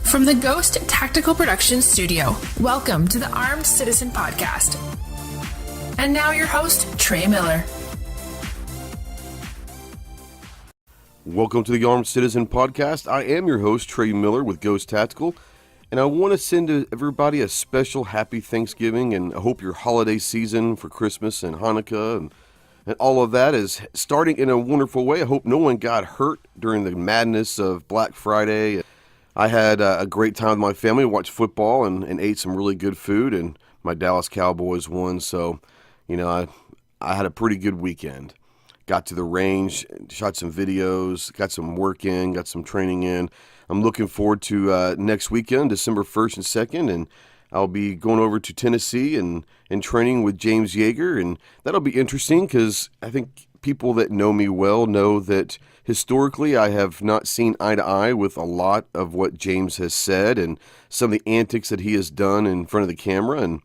From the Ghost Tactical Productions Studio, welcome to the Armed Citizen Podcast. And now your host, Trey Miller. Welcome to the Armed Citizen Podcast. I am your host, Trey Miller with Ghost Tactical, and I want to send to everybody a special happy Thanksgiving, and I hope your holiday season for Christmas and Hanukkah and all of that is starting in a wonderful way. I hope no one got hurt during the madness of Black Friday. I had a great time with my family, watched football and ate some really good food, and my Dallas Cowboys won, so, I had a pretty good weekend. Got to the range, shot some videos, got some work in, got some training in. I'm looking forward to next weekend, December 1st and 2nd, and I'll be going over to Tennessee and training with James Yeager, and that'll be interesting because I think people that know me well know that historically I have not seen eye to eye with a lot of what James has said and some of the antics that he has done in front of the camera. And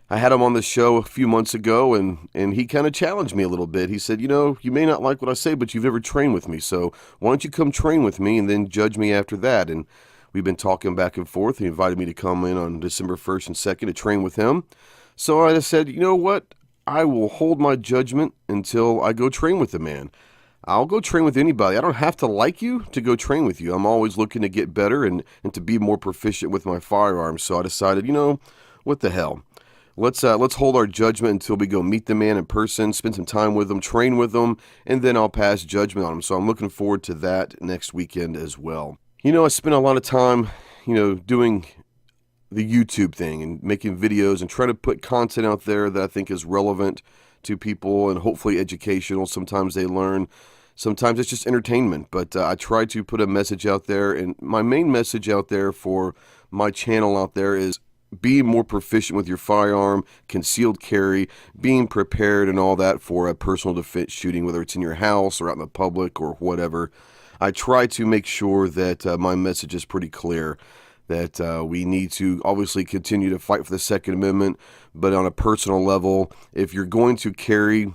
I had him on the show a few months ago, and he kind of challenged me a little bit. He said, you may not like what I say, but you've never trained with me, so why don't you come train with me and then judge me after that? And we've been talking back and forth. He invited me to come in on December 1st and 2nd to train with him. So I just said, you know what? I will hold my judgment until I go train with the man. I'll go train with anybody. I don't have to like you to go train with you. I'm always looking to get better and to be more proficient with my firearms. So I decided, what the hell? Let's hold our judgment until we go meet the man in person, spend some time with him, train with him, and then I'll pass judgment on him. So I'm looking forward to that next weekend as well. I spent a lot of time, doing the YouTube thing and making videos and trying to put content out there that I think is relevant to people and hopefully educational. Sometimes they learn, sometimes it's just entertainment, but I try to put a message out there, and my main message out there for my channel out there is being more proficient with your firearm, concealed carry, being prepared and all that for a personal defense shooting, whether it's in your house or out in the public or whatever. I try to make sure that my message is pretty clear, that we need to obviously continue to fight for the Second Amendment, but on a personal level, if you're going to carry,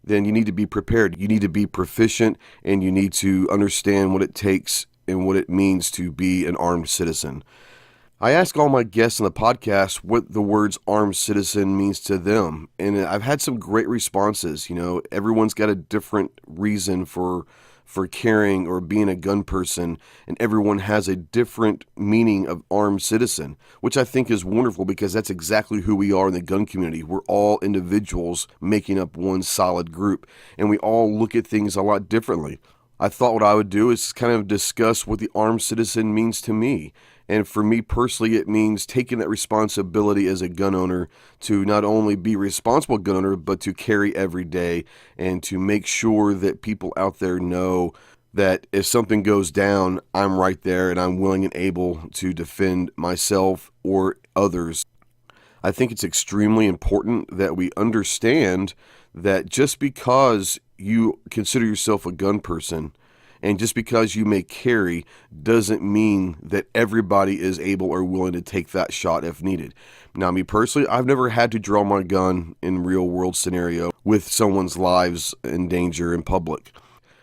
then you need to be prepared. You need to be proficient, and you need to understand what it takes and what it means to be an armed citizen. I ask all my guests on the podcast what the words armed citizen means to them, and I've had some great responses. Everyone's got a different reason for carrying or being a gun person, and everyone has a different meaning of armed citizen, which I think is wonderful because that's exactly who we are in the gun community. We're all individuals making up one solid group, and we all look at things a lot differently. I thought what I would do is kind of discuss what the armed citizen means to me. And for me personally, it means taking that responsibility as a gun owner to not only be a responsible gun owner, but to carry every day and to make sure that people out there know that if something goes down, I'm right there and I'm willing and able to defend myself or others. I think it's extremely important that we understand that just because you consider yourself a gun person and just because you may carry doesn't mean that everybody is able or willing to take that shot if needed. Now, me personally, I've never had to draw my gun in real world scenario with someone's lives in danger in public.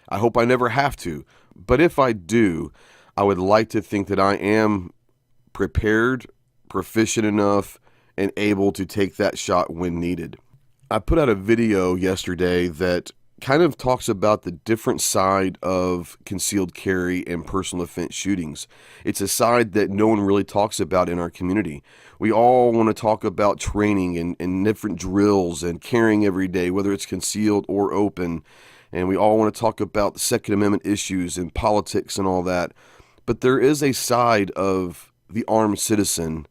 I hope I never have to. But if I do, I would like to think that I am prepared, proficient enough, and able to take that shot when needed. I put out a video yesterday that kind of talks about the different side of concealed carry and personal defense shootings. It's a side that no one really talks about in our community. We all want to talk about training and different drills and carrying every day, whether it's concealed or open. And we all want to talk about the Second Amendment issues and politics and all that. But there is a side of the armed citizen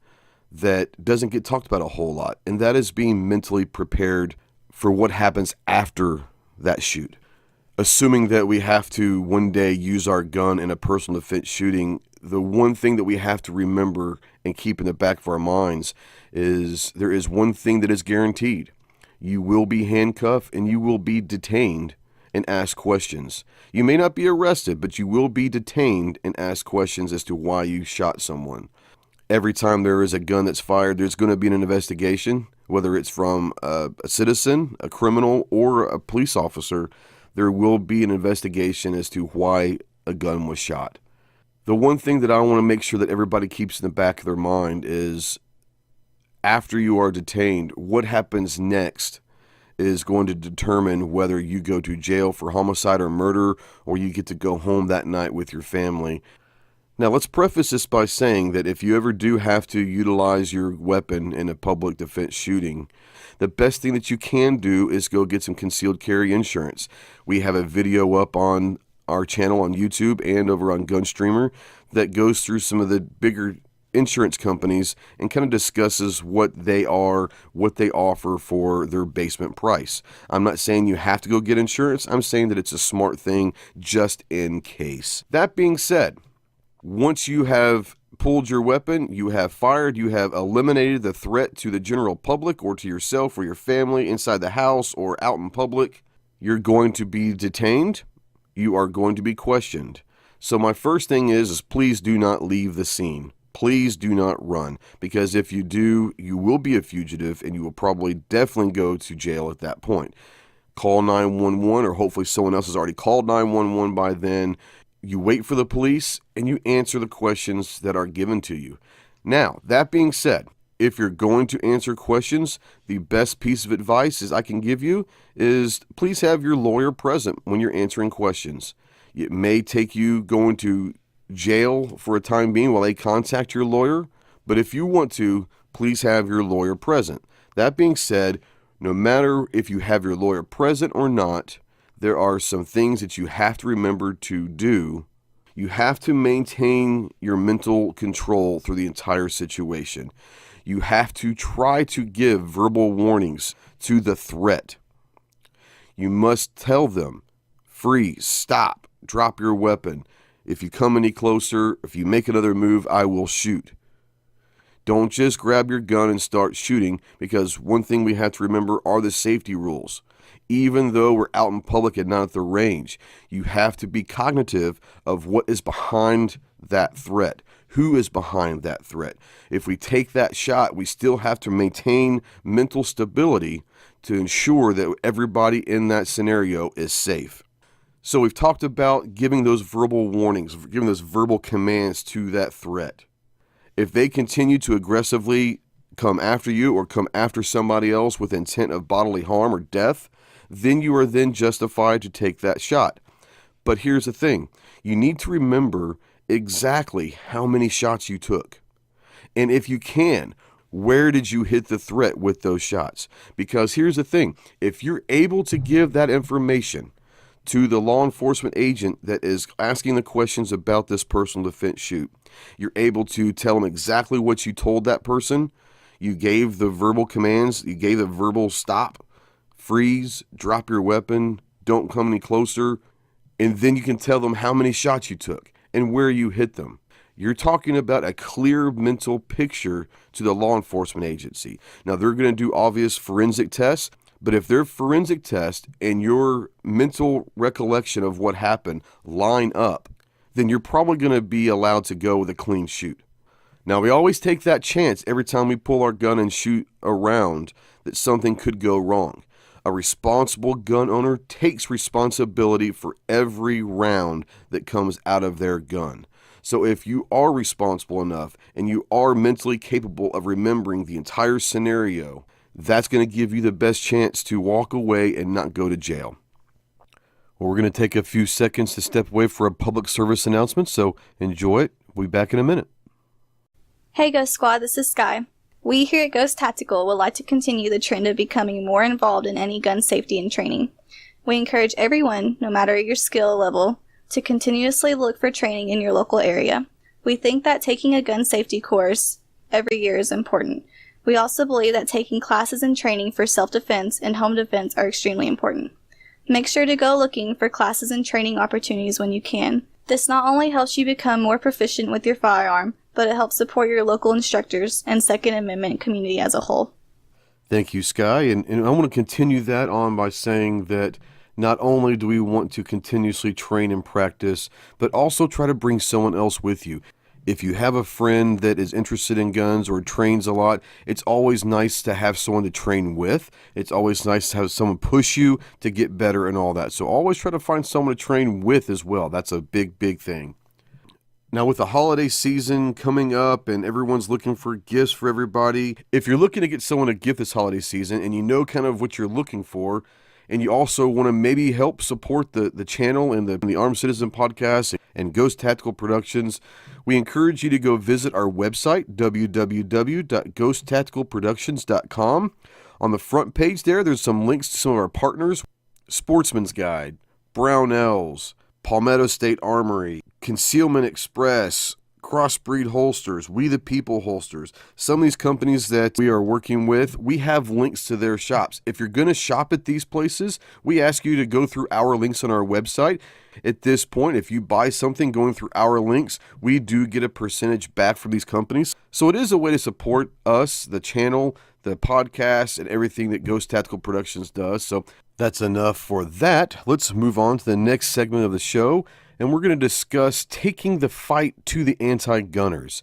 that doesn't get talked about a whole lot, and that is being mentally prepared for what happens after that shoot. Assuming that we have to one day use our gun in a personal defense shooting, the one thing that we have to remember and keep in the back of our minds is there is one thing that is guaranteed. You will be handcuffed and you will be detained and asked questions. You may not be arrested, but you will be detained and asked questions as to why you shot someone. Every time there is a gun that's fired, there's going to be an investigation, whether it's from a citizen, a criminal, or a police officer. There will be an investigation as to why a gun was shot. The one thing that I want to make sure that everybody keeps in the back of their mind is after you are detained, what happens next is going to determine whether you go to jail for homicide or murder, or you get to go home that night with your family. Now, let's preface this by saying that if you ever do have to utilize your weapon in a public defense shooting, the best thing that you can do is go get some concealed carry insurance. We have a video up on our channel on YouTube and over on GunStreamer that goes through some of the bigger insurance companies and kind of discusses what they are, what they offer for their basement price. I'm not saying you have to go get insurance. I'm saying that it's a smart thing just in case. That being said, once you have pulled your weapon, you have fired, you have eliminated the threat to the general public or to yourself or your family inside the house or out in public, you're going to be detained. You are going to be questioned. So my first thing is please do not leave the scene. Please do not run, because if you do, you will be a fugitive and you will probably definitely go to jail at that point. Call 911, or hopefully someone else has already called 911 by then. You wait for the police and you answer the questions that are given to you. Now, that being said, if you're going to answer questions, the best piece of advice I can give you is please have your lawyer present when you're answering questions. It may take you going to jail for a time being while they contact your lawyer, but if you want to, please have your lawyer present. That being said, no matter if you have your lawyer present or not, there are some things that you have to remember to do. You have to maintain your mental control through the entire situation. You have to try to give verbal warnings to the threat. You must tell them, freeze, stop, drop your weapon. If you come any closer, if you make another move, I will shoot. Don't just grab your gun and start shooting, because one thing we have to remember are the safety rules. Even though we're out in public and not at the range, you have to be cognitive of what is behind that threat. Who is behind that threat? If we take that shot, we still have to maintain mental stability to ensure that everybody in that scenario is safe. So we've talked about giving those verbal warnings, giving those verbal commands to that threat. If they continue to aggressively come after you or come after somebody else with intent of bodily harm or death, then you are then justified to take that shot. But here's the thing. You need to remember exactly how many shots you took. And if you can, where did you hit the threat with those shots? Because here's the thing. If you're able to give that information to the law enforcement agent that is asking the questions about this personal defense shoot, you're able to tell them exactly what you told that person. You gave the verbal commands. You gave the verbal stop, freeze, drop your weapon, don't come any closer. And then you can tell them how many shots you took and where you hit them. You're talking about a clear mental picture to the law enforcement agency. Now, they're going to do obvious forensic tests, but if their forensic test and your mental recollection of what happened line up, then you're probably going to be allowed to go with a clean shoot. Now, we always take that chance every time we pull our gun and shoot a round that something could go wrong. A responsible gun owner takes responsibility for every round that comes out of their gun. So if you are responsible enough and you are mentally capable of remembering the entire scenario, that's going to give you the best chance to walk away and not go to jail. Well, we're going to take a few seconds to step away for a public service announcement, so enjoy it. We'll be back in a minute. Hey Ghost Squad, this is Sky. We here at Ghost Tactical would like to continue the trend of becoming more involved in any gun safety and training. We encourage everyone, no matter your skill level, to continuously look for training in your local area. We think that taking a gun safety course every year is important. We also believe that taking classes and training for self-defense and home defense are extremely important. Make sure to go looking for classes and training opportunities when you can. This not only helps you become more proficient with your firearm, but it helps support your local instructors and Second Amendment community as a whole. Thank you, Sky. And I want to continue that on by saying that not only do we want to continuously train and practice, but also try to bring someone else with you. If you have a friend that is interested in guns or trains a lot, it's always nice to have someone to train with. It's always nice to have someone push you to get better and all that. So always try to find someone to train with as well. That's a big, big thing. Now, with the holiday season coming up and everyone's looking for gifts for everybody, if you're looking to get someone a gift this holiday season and you know kind of what you're looking for, and you also want to maybe help support the channel and the Armed Citizen podcast and Ghost Tactical Productions, we encourage you to go visit our website, www.ghosttacticalproductions.com. On the front page there's some links to some of our partners: Sportsman's Guide, Brownells, Palmetto State Armory, Concealment Express, Crossbreed Holsters, We the People Holsters. Some of these companies that we are working with, we have links to their shops. If you're going to shop at these places, we ask you to go through our links on our website. At this point, if you buy something going through our links, we do get a percentage back from these companies. So it is a way to support us, the channel, the podcast, and everything that Ghost Tactical Productions does. So that's enough for that. Let's move on to the next segment of the show, and we're going to discuss taking the fight to the anti-gunners.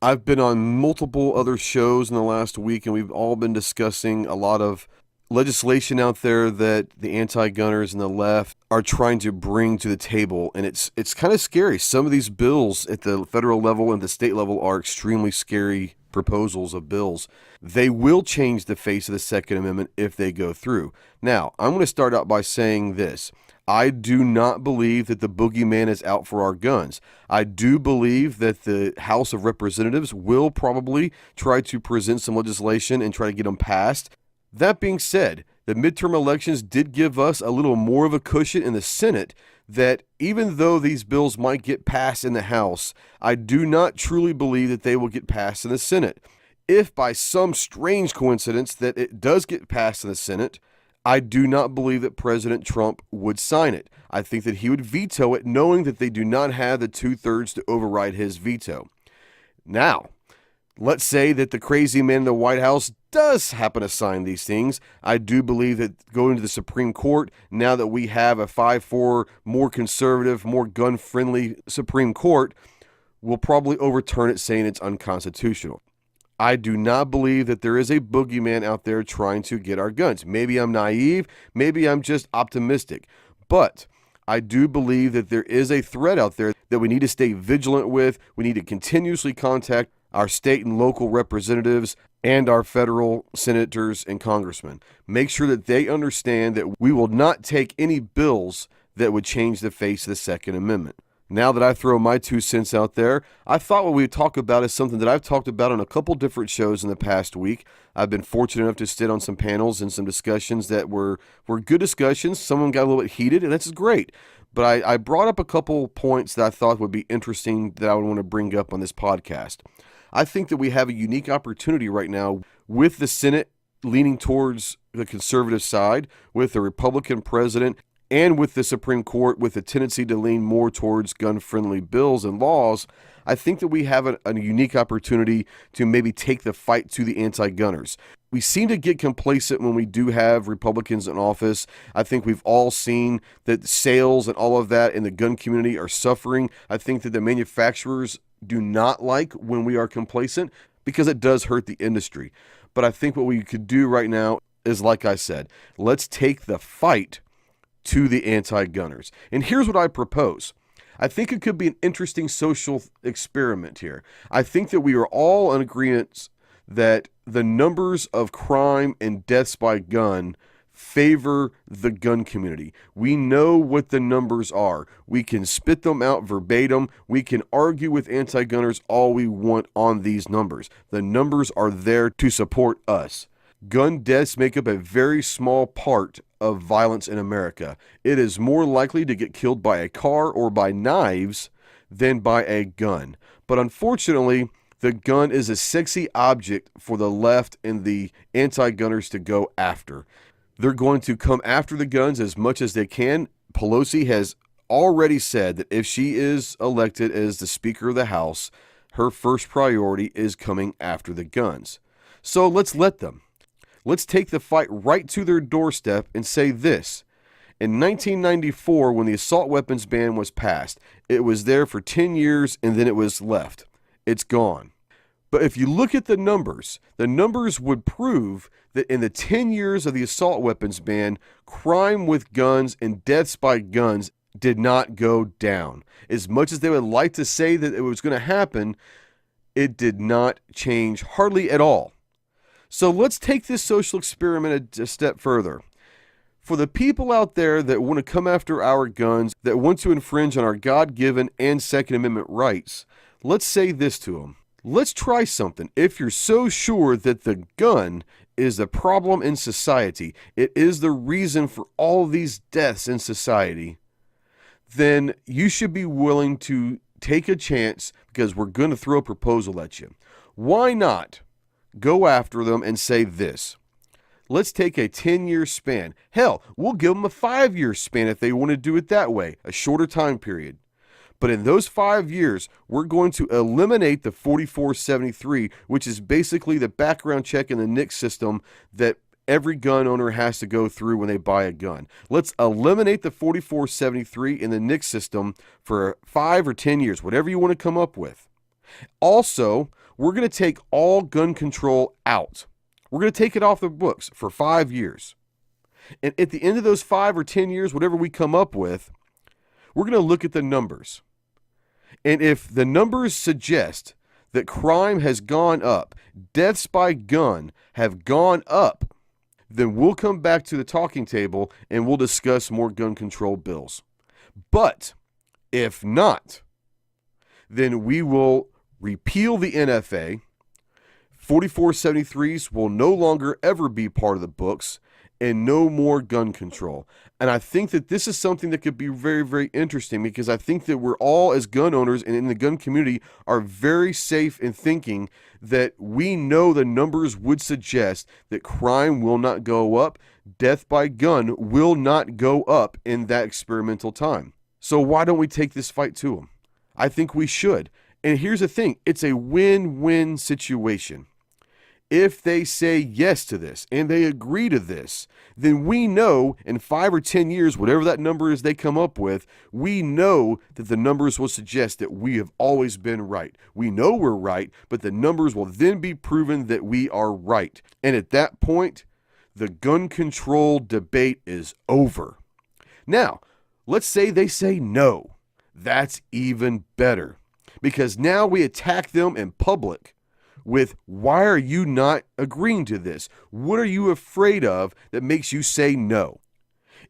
I've been on multiple other shows in the last week, and we've all been discussing a lot of legislation out there that the anti-gunners and the left are trying to bring to the table, and it's kind of scary. Some of these bills at the federal level and the state level are extremely scary proposals of bills. They will change the face of the Second Amendment if they go through. Now, I'm going to start out by saying this. I do not believe that the boogeyman is out for our guns. I do believe that the House of Representatives will probably try to present some legislation and try to get them passed. That being said, the midterm elections did give us a little more of a cushion in the Senate, that even though these bills might get passed in the House, I do not truly believe that they will get passed in the Senate. If by some strange coincidence that it does get passed in the Senate, I do not believe that President Trump would sign it. I think that he would veto it, knowing that they do not have the 2/3 to override his veto. Now, let's say that the crazy man in the White House does happen to sign these things. I do believe that going to the Supreme Court, now that we have a 5-4, more conservative, more gun-friendly Supreme Court, will probably overturn it, saying it's unconstitutional. I do not believe that there is a boogeyman out there trying to get our guns. Maybe I'm naive, maybe I'm just optimistic, but I do believe that there is a threat out there that we need to stay vigilant with. We need to continuously contact our state and local representatives and our federal senators and congressmen. Make sure that they understand that we will not take any bills that would change the face of the Second Amendment. Now that I throw my 2 cents out there, I thought what we would talk about is something that I've talked about on a couple different shows in the past week. I've been fortunate enough to sit on some panels and some discussions that were good discussions. Some of them got a little bit heated, and that's great. But I brought up a couple points that I thought would be interesting that I would want to bring up on this podcast. I think that we have a unique opportunity right now with the Senate leaning towards the conservative side, with the Republican president, and with the Supreme Court with a tendency to lean more towards gun-friendly bills and laws. I think that we have a unique opportunity to maybe take the fight to the anti-gunners. We seem to get complacent when we do have Republicans in office. I think we've all seen that sales and all of that in the gun community are suffering. I think that the manufacturers do not like when we are complacent, because it does hurt the industry. But I think what we could do right now is, like I said, let's take the fight to the anti-gunners. And here's what I propose. I think it could be an interesting social experiment here. I think that we are all in agreement that the numbers of crime and deaths by gun favor the gun community. We know what the numbers are. We can spit them out verbatim. We can argue with anti-gunners all we want on these numbers. The numbers are there to support us. Gun deaths make up a very small part of violence in America. It is more likely to get killed by a car or by knives than by a gun. But unfortunately, the gun is a sexy object for the left and the anti-gunners to go after. They're going to come after the guns as much as they can. Pelosi has already said that if she is elected as the Speaker of the House, her first priority is coming after the guns. So let's let them. Let's take the fight right to their doorstep and say this. In 1994, when the assault weapons ban was passed, it was there for 10 years and then it was left. It's gone. But if you look at the numbers would prove that in the 10 years of the assault weapons ban, crime with guns and deaths by guns did not go down. As much as they would like to say that it was going to happen, it did not change hardly at all. So let's take this social experiment a step further. For the people out there that want to come after our guns, that want to infringe on our God-given and Second Amendment rights, let's say this to them. Let's try something. If you're so sure that the gun is the problem in society, it is the reason for all these deaths in society, then you should be willing to take a chance, because we're going to throw a proposal at you. Why not go after them and say this? Let's take a 10-year span. Hell, we'll give them a 5-year span if they want to do it that way, a shorter time period. But in those 5 years, we're going to eliminate the 4473, which is basically the background check in the NICS system that every gun owner has to go through when they buy a gun. Let's eliminate the 4473 in the NICS system for 5 or 10 years, whatever you want to come up with. Also, we're going to take all gun control out. We're going to take it off the books for 5 years. And at the end of those 5 or 10 years, whatever we come up with, we're going to look at the numbers. And if the numbers suggest that crime has gone up, deaths by gun have gone up, then we'll come back to the talking table and we'll discuss more gun control bills. But if not, then we will repeal the NFA. 4473s will no longer ever be part of the books, and no more gun control. And I think that this is something that could be very, very interesting, because I think that we're all, as gun owners and in the gun community, are very safe in thinking that we know the numbers would suggest that crime will not go up, death by gun will not go up in that experimental time. So why don't we take this fight to them? I think we should. And here's the thing, it's a win-win situation. If they say yes to this and they agree to this, then we know in 5 or 10 years, whatever that number is they come up with, we know that the numbers will suggest that we have always been right. We know we're right, but the numbers will then be proven that we are right. And at that point, the gun control debate is over. Now, let's say they say no. That's even better, because now we attack them in public with, why are you not agreeing to this? What are you afraid of that makes you say no?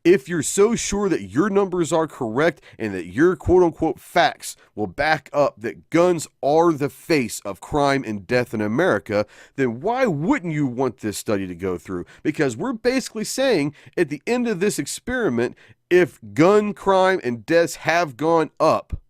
If you're so sure that your numbers are correct and that your quote-unquote facts will back up that guns are the face of crime and death in America, then why wouldn't you want this study to go through? Because we're basically saying at the end of this experiment, if gun crime and deaths have gone up,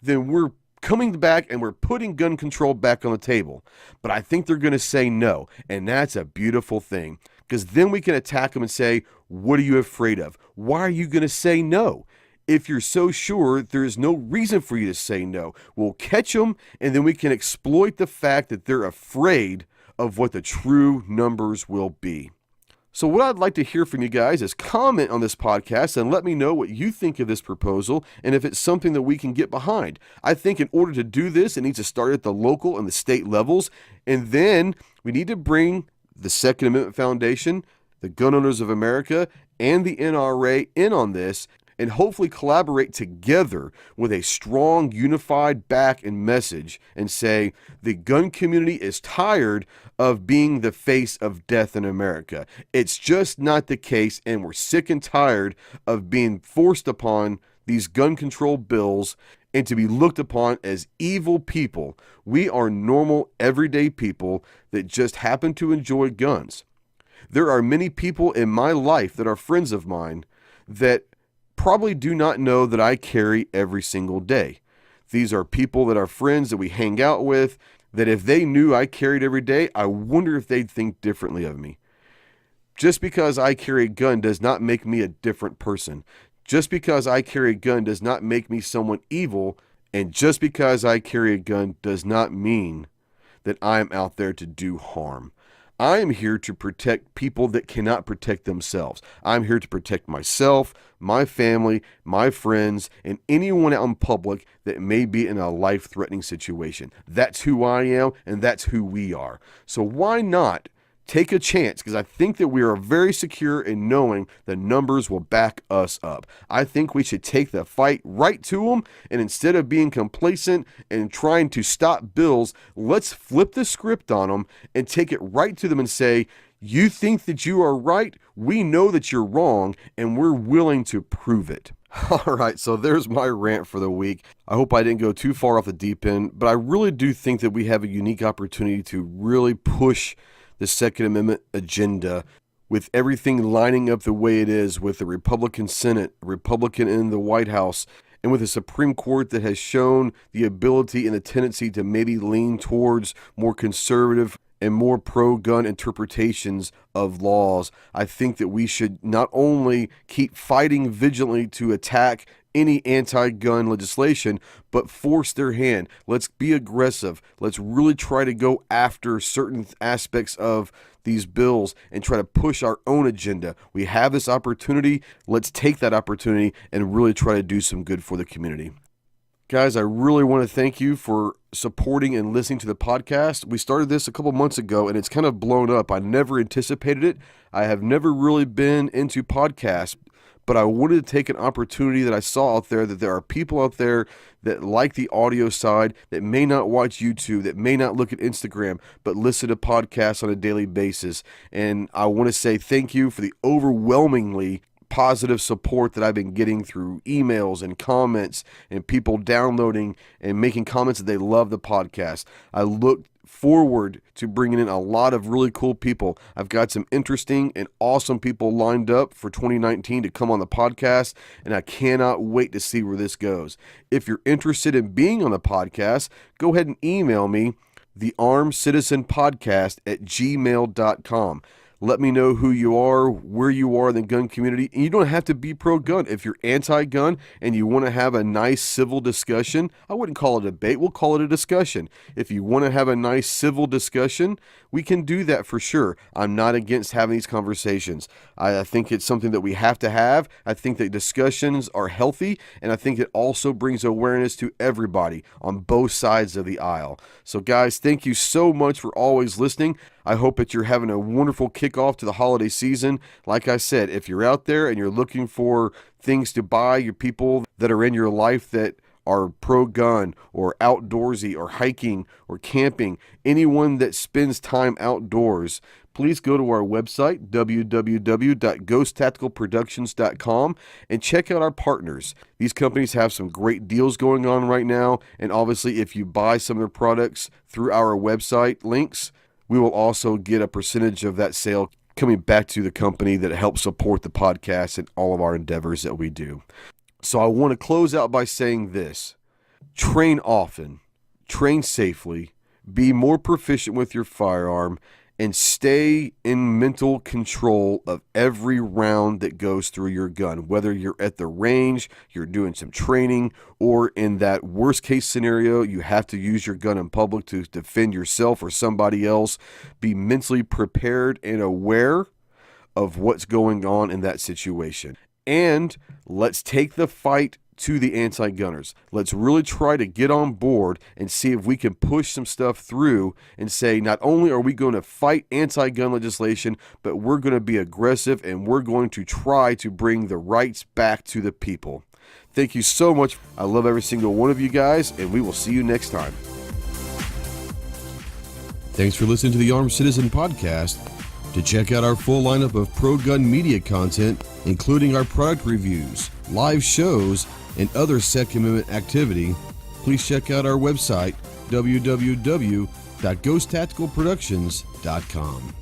then we're coming back and we're putting gun control back on the table. But I think they're going to say no, and that's a beautiful thing, because then we can attack them and say, what are you afraid of? Why are you going to say no? If you're so sure, there is no reason for you to say no. We'll catch them, and then we can exploit the fact that they're afraid of what the true numbers will be. So what I'd like to hear from you guys is comment on this podcast and let me know what you think of this proposal and if it's something that we can get behind. I think in order to do this, it needs to start at the local and the state levels, and then we need to bring the Second Amendment Foundation, the Gun Owners of America, and the NRA in on this, and hopefully collaborate together with a strong, unified back and message and say the gun community is tired of being the face of death in America. It's just not the case, and we're sick and tired of being forced upon these gun control bills and to be looked upon as evil people. We are normal, everyday people that just happen to enjoy guns. There are many people in my life that are friends of mine that probably do not know that I carry every single day. These are people that are friends that we hang out with, that if they knew I carried every day, I wonder if they'd think differently of me. Just because I carry a gun does not make me a different person. Just because I carry a gun does not make me someone evil, and just because I carry a gun does not mean that I'm out there to do harm. I am here to protect people that cannot protect themselves. I'm here to protect myself, my family, my friends, and anyone out in public that may be in a life-threatening situation. That's who I am, and that's who we are. So why not take a chance, because I think that we are very secure in knowing the numbers will back us up. I think we should take the fight right to them, and instead of being complacent and trying to stop bills, let's flip the script on them and take it right to them and say, you think that you are right, we know that you're wrong, and we're willing to prove it. All right, so there's my rant for the week. I hope I didn't go too far off the deep end, but I really do think that we have a unique opportunity to really push the Second Amendment agenda with everything lining up the way it is, with the Republican Senate, Republican in the White House, and with a Supreme Court that has shown the ability and the tendency to maybe lean towards more conservative and more pro-gun interpretations of laws. I think that we should not only keep fighting vigilantly to attack any anti-gun legislation, but force their hand. Let's be aggressive. Let's really try to go after certain aspects of these bills and try to push our own agenda. We have this opportunity. Let's take that opportunity and really try to do some good for the community. Guys, I really want to thank you for supporting and listening to the podcast. We started this a couple months ago, and it's kind of blown up. I never anticipated it. I have never really been into podcasts, but I wanted to take an opportunity that I saw out there, that there are people out there that like the audio side, that may not watch YouTube, that may not look at Instagram, but listen to podcasts on a daily basis. And I want to say thank you for the overwhelmingly positive support that I've been getting through emails and comments and people downloading and making comments that they love the podcast. I look forward to bringing in a lot of really cool people. I've got some interesting and awesome people lined up for 2019 to come on the podcast, and I cannot wait to see where this goes. If you're interested in being on the podcast, go ahead and email me, thearmedcitizenpodcast@gmail.com. Let me know who you are, where you are in the gun community. And you don't have to be pro-gun. If you're anti-gun and you want to have a nice civil discussion, I wouldn't call it a debate, we'll call it a discussion. If you want to have a nice civil discussion, we can do that for sure. I'm not against having these conversations. I think it's something that we have to have. I think that discussions are healthy, and I think it also brings awareness to everybody on both sides of the aisle. So guys, thank you so much for always listening. I hope that you're having a wonderful kickoff to the holiday season. Like I said, if you're out there and you're looking for things to buy, your people that are in your life that are pro-gun or outdoorsy or hiking or camping, anyone that spends time outdoors, please go to our website, www.ghosttacticalproductions.com, and check out our partners. These companies have some great deals going on right now, and obviously if you buy some of their products through our website links, we will also get a percentage of that sale coming back to the company that helps support the podcast and all of our endeavors that we do. So I want to close out by saying this: train often, train safely, be more proficient with your firearm, and stay in mental control of every round that goes through your gun. Whether you're at the range, you're doing some training, or in that worst case scenario, you have to use your gun in public to defend yourself or somebody else, be mentally prepared and aware of what's going on in that situation. And let's take the fight to the anti-gunners. Let's really try to get on board and see if we can push some stuff through and say, not only are we going to fight anti-gun legislation, but we're going to be aggressive and we're going to try to bring the rights back to the people. Thank you so much. I love every single one of you guys, and we will see you next time. Thanks for listening to the Armed Citizen Podcast. To check out our full lineup of pro-gun media content, including our product reviews, live shows, and other Second Amendment activity, please check out our website, www.ghosttacticalproductions.com.